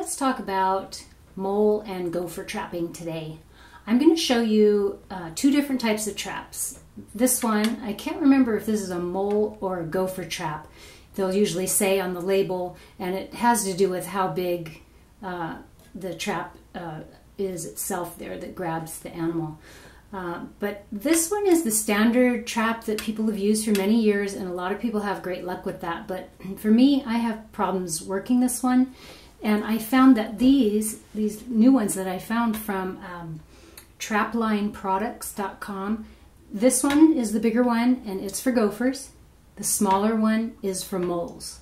let's talk about mole and gopher trapping today. I'm going to show you two different types of traps. This one, I can't remember if this is a mole or a gopher trap. They'll usually say on the label, and it has to do with how big the trap is itself there that grabs the animal. But this one is the standard trap that people have used for many years, and a lot of people have great luck with that. But for me, I have problems working this one, and I found that these new ones that I found from traplineproducts.com, this one is the bigger one, and it's for gophers. The smaller one is for moles.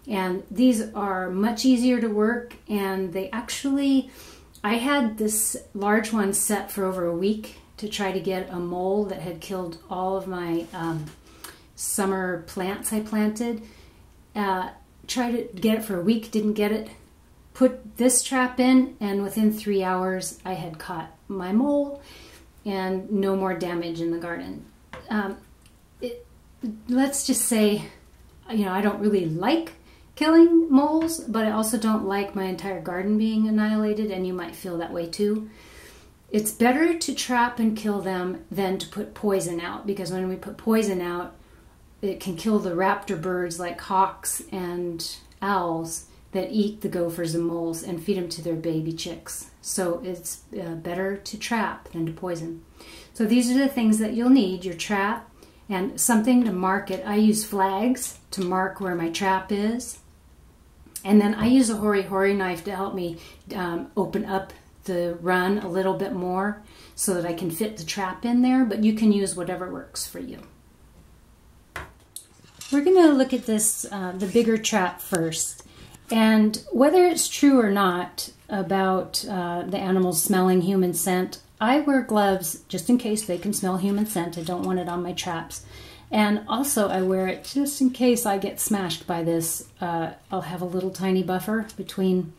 And these are much easier to work, and they actually, I had this large one set for over a week to try to get a mole that had killed all of my summer plants I planted. Tried to get it for a week, didn't get it. Put this trap in, and within 3 hours I had caught my mole and no more damage in the garden. Let's just say, you know, I don't really like killing moles, but I also don't like my entire garden being annihilated, and you might feel that way too. It's better to trap and kill them than to put poison out, because when we put poison out, it can kill the raptor birds like hawks and owls that eat the gophers and moles and feed them to their baby chicks. So it's better to trap than to poison. So these are the things that you'll need: your trap and something to mark it. I use flags to mark where my trap is. And then I use a hori-hori knife to help me open up the run a little bit more so that I can fit the trap in there, but you can use whatever works for you. We're going to look at this, the bigger trap first. And whether it's true or not about the animals smelling human scent, I wear gloves just in case they can smell human scent. I don't want it on my traps. And also I wear it just in case I get smashed by this. I'll have a little tiny buffer between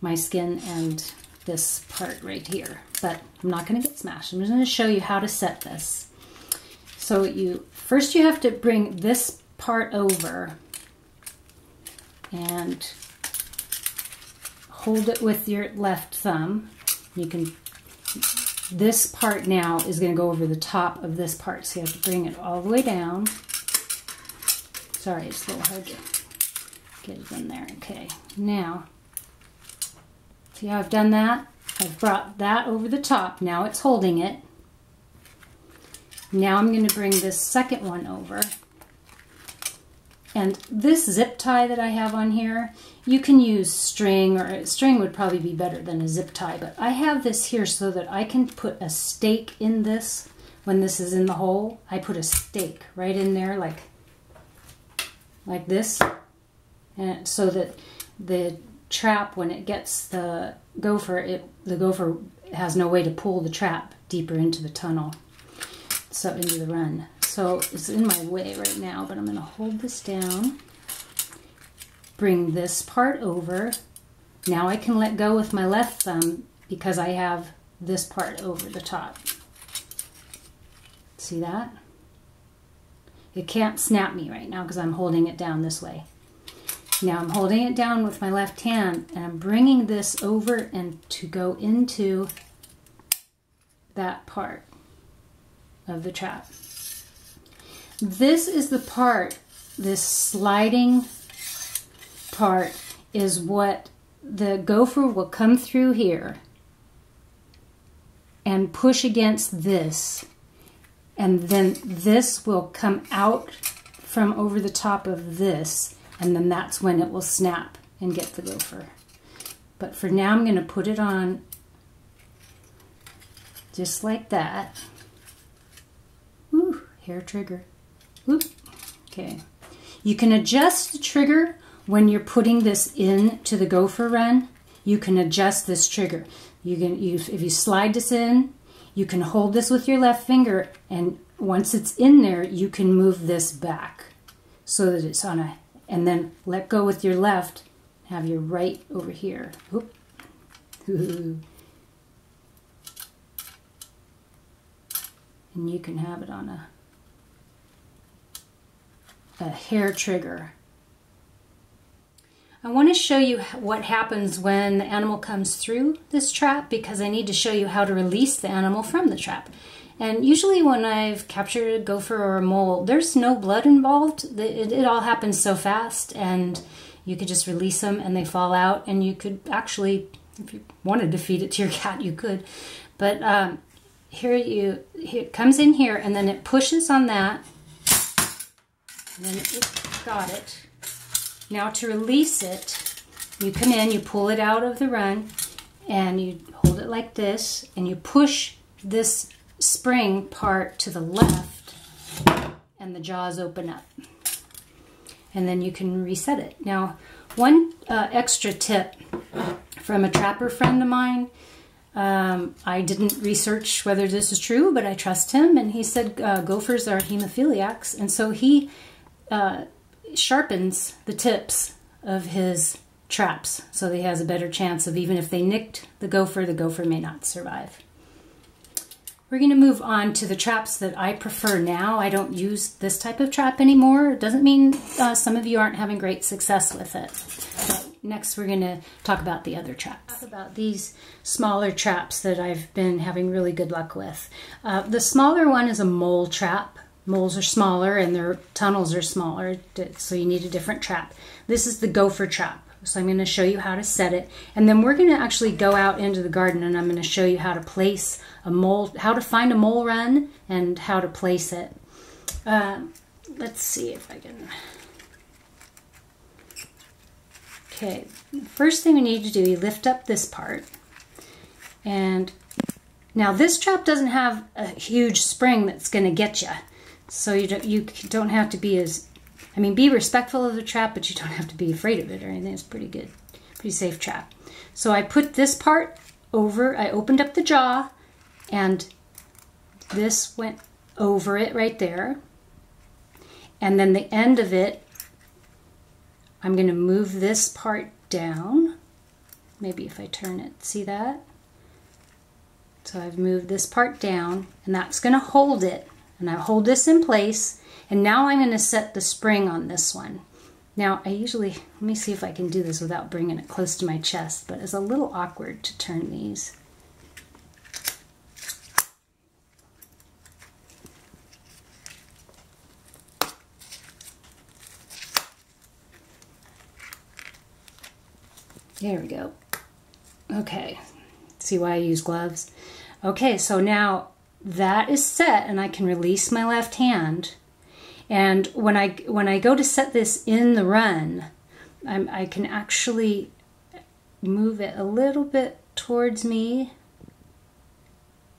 my skin and this part right here. But I'm not going to get smashed. I'm just going to show you how to set this. So first you have to bring this part over and hold it with your left thumb. This part now is going to go over the top of this part, so you have to bring it all the way down. Sorry, it's a little hard to get it in there. Okay, now, see how I've done that? I've brought that over the top. Now it's holding it. Now I'm going to bring this second one over. And this zip tie that I have on here, you can use string, or string would probably be better than a zip tie, but I have this here so that I can put a stake in this when this is in the hole. I put a stake right in there like this, and so that the trap, when it gets the gopher, the gopher has no way to pull the trap deeper into the tunnel, so into the run. So it's in my way right now, but I'm going to hold this down, bring this part over. Now I can let go with my left thumb because I have this part over the top. See that? It can't snap me right now because I'm holding it down this way. Now I'm holding it down with my left hand, and I'm bringing this over and to go into that part of the trap. This is the part, this sliding part is what the gopher will come through here and push against this, and then this will come out from over the top of this, and then that's when it will snap and get the gopher. But for now I'm going to put it on just like that. Ooh, hair trigger. Oop. Okay. You can adjust the trigger when you're putting this into the gopher run. You can adjust this trigger. If you slide this in, you can hold this with your left finger, and once it's in there, you can move this back so that it's on a, and then let go with your left, have your right over here. Oop. Ooh. And you can have it on a hair trigger. I want to show you what happens when the animal comes through this trap, because I need to show you how to release the animal from the trap. And usually when I've captured a gopher or a mole, there's no blood involved. It all happens so fast, and you could just release them and they fall out, and you could actually, if you wanted to feed it to your cat, you could. But here it comes in here, and then it pushes on that, and then it got it. Now to release it, you come in, you pull it out of the run, and you hold it like this, and you push this spring part to the left, and the jaws open up. And then you can reset it. Now, one extra tip from a trapper friend of mine, I didn't research whether this is true, but I trust him, and he said gophers are hemophiliacs, and so he sharpens the tips of his traps so that he has a better chance of, even if they nicked the gopher may not survive. We're going to move on to the traps that I prefer now. I don't use this type of trap anymore. It doesn't mean some of you aren't having great success with it. But next we're going to talk about the other traps. Talk about these smaller traps that I've been having really good luck with. The smaller one is a mole trap. Moles are smaller and their tunnels are smaller, so you need a different trap. This is the gopher trap. So I'm going to show you how to set it, and then we're going to actually go out into the garden and I'm going to show you how to place a mole, how to find a mole run and how to place it. Let's see if I can. Okay, first thing we need to do, you lift up this part, and now this trap doesn't have a huge spring that's going to get you. So you don't have to be as, I mean, be respectful of the trap, but you don't have to be afraid of it or anything. It's pretty good, pretty safe trap. So I put this part over, I opened up the jaw, and this went over it right there. And then the end of it, I'm going to move this part down. Maybe if I turn it, see that? So I've moved this part down, and that's going to hold it. And I hold this in place, and now I'm going to set the spring on this one. Now I usually, let me see if I can do this without bringing it close to my chest, but it's a little awkward to turn these. There we go. Okay, see why I use gloves? Okay, so now that is set, and I can release my left hand. And when I go to set this in the run, I can actually move it a little bit towards me,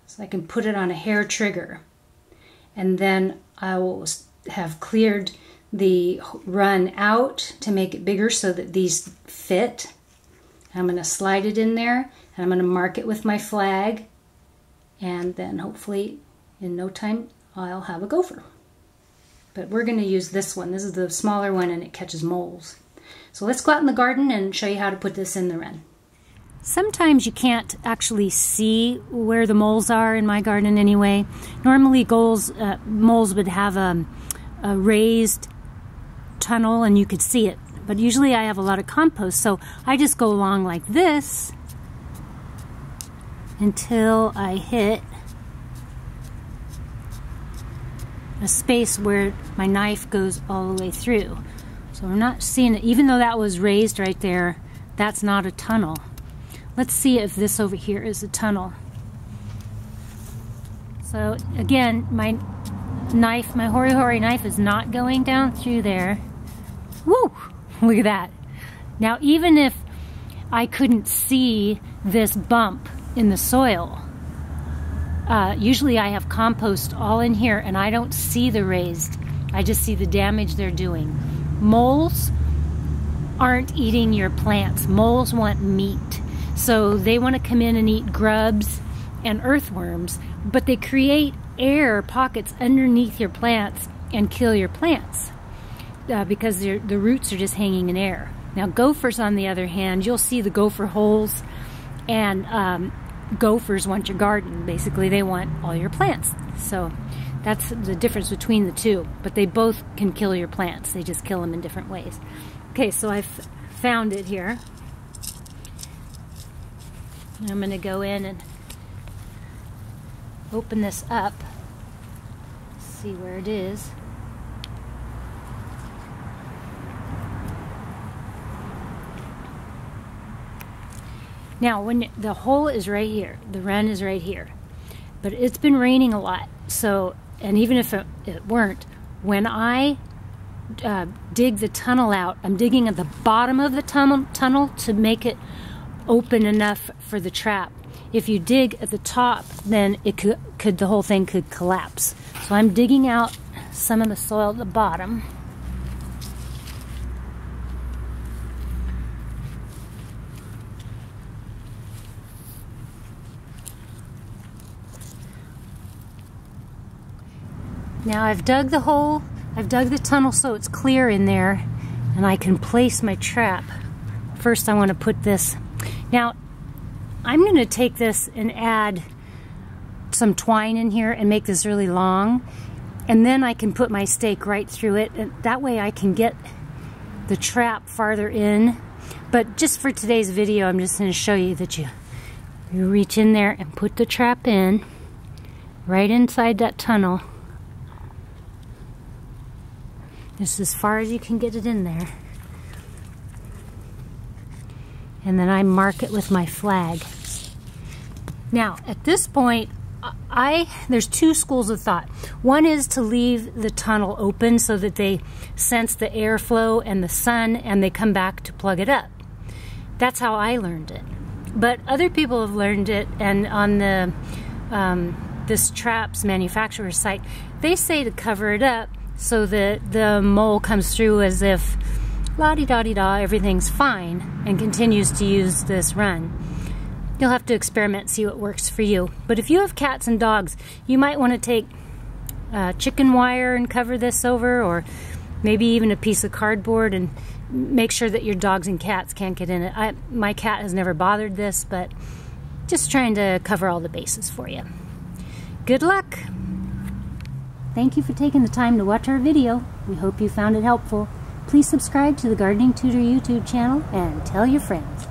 so I can put it on a hair trigger. And then I will have cleared the run out to make it bigger so that these fit. I'm going to slide it in there, and I'm going to mark it with my flag. And then hopefully in no time I'll have a gopher. But we're going to use this one. This is the smaller one, and it catches moles. So let's go out in the garden and show you how to put this in the run. Sometimes you can't actually see where the moles are in my garden anyway. Normally moles would have a raised tunnel and you could see it. But usually I have a lot of compost, so I just go along like this until I hit a space where my knife goes all the way through. So we're not seeing it. Even though that was raised right there, that's not a tunnel. Let's see if this over here is a tunnel. So again, my knife, my hori-hori knife is not going down through there. Woo! Look at that. Now even if I couldn't see this bump in the soil, usually I have compost all in here and I don't see the raised. I just see the damage they're doing. Moles aren't eating your plants. Moles want meat. So they want to come in and eat grubs and earthworms, but they create air pockets underneath your plants and kill your plants because the roots are just hanging in air. Now gophers, on the other hand, you'll see the gopher holes, and gophers want your garden. Basically, they want all your plants. So that's the difference between the two, but they both can kill your plants. They just kill them in different ways. Okay, so I've found it here. And I'm going to go in and open this up. See where it is. Now, when the hole is right here, the run is right here, but it's been raining a lot. So, and even if it weren't, when I dig the tunnel out, I'm digging at the bottom of the tunnel to make it open enough for the trap. If you dig at the top, then it could the whole thing could collapse. So I'm digging out some of the soil at the bottom. Now I've dug the hole, I've dug the tunnel so it's clear in there, and I can place my trap. First I want to put this. Now I'm going to take this and add some twine in here and make this really long, and then I can put my stake right through it, and that way I can get the trap farther in. But just for today's video, I'm just going to show you that you reach in there and put the trap in right inside that tunnel. Just as far as you can get it in there. And then I mark it with my flag. Now, at this point, there's two schools of thought. One is to leave the tunnel open so that they sense the airflow and the sun and they come back to plug it up. That's how I learned it. But other people have learned it, and on the this trap's manufacturer site, they say to cover it up so that the mole comes through as if la-di-da-di-da, everything's fine, and continues to use this run. You'll have to experiment, see what works for you. But if you have cats and dogs, you might want to take chicken wire and cover this over, or maybe even a piece of cardboard, and make sure that your dogs and cats can't get in it. My cat has never bothered this, but just trying to cover all the bases for you. Good luck! Thank you for taking the time to watch our video. We hope you found it helpful. Please subscribe to the Gardening Tutor YouTube channel and tell your friends.